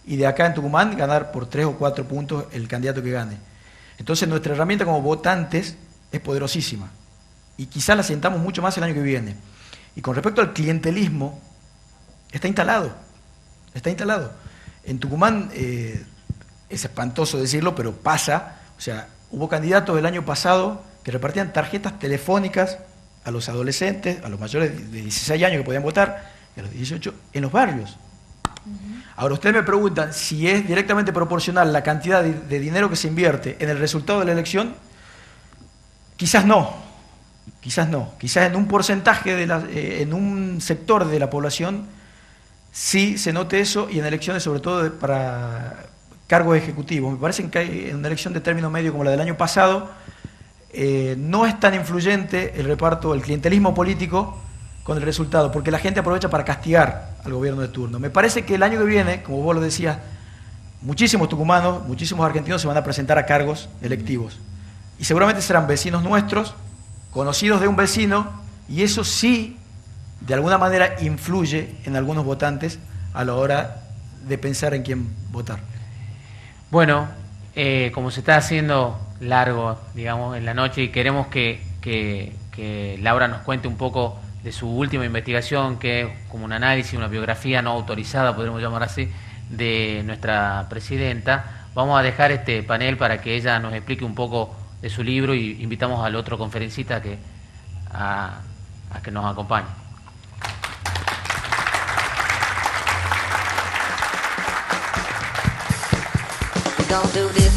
y de acá en Tucumán ganar por 3 o 4 puntos el candidato que gane. Entonces nuestra herramienta como votantes es poderosísima, y quizás la sentamos mucho más el año que viene. Y con respecto al clientelismo, está instalado. En Tucumán, es espantoso decirlo, pero pasa. O sea, hubo candidatos el año pasado que repartían tarjetas telefónicas a los adolescentes, a los mayores de 16 años que podían votar, y a los 18 en los barrios. Ahora, ustedes me preguntan si es directamente proporcional la cantidad de dinero que se invierte en el resultado de la elección. Quizás no. Quizás en un porcentaje, en un sector de la población, sí se note eso, y en elecciones sobre todo para cargos ejecutivos. Me parece que en una elección de término medio como la del año pasado, no es tan influyente el reparto, el clientelismo político con el resultado, porque la gente aprovecha para castigar al gobierno de turno. Me parece que el año que viene, como vos lo decías, muchísimos tucumanos, muchísimos argentinos se van a presentar a cargos electivos, y seguramente serán vecinos nuestros, conocidos de un vecino, y eso sí, de alguna manera, influye en algunos votantes a la hora de pensar en quién votar. Bueno, como se está haciendo largo, digamos, en la noche, y queremos que Laura nos cuente un poco de su última investigación, que es como un análisis, una biografía no autorizada, podríamos llamar así, de nuestra presidenta, vamos a dejar este panel para que ella nos explique un poco de su libro, y invitamos al otro conferencista a que nos acompañe. Don't do this.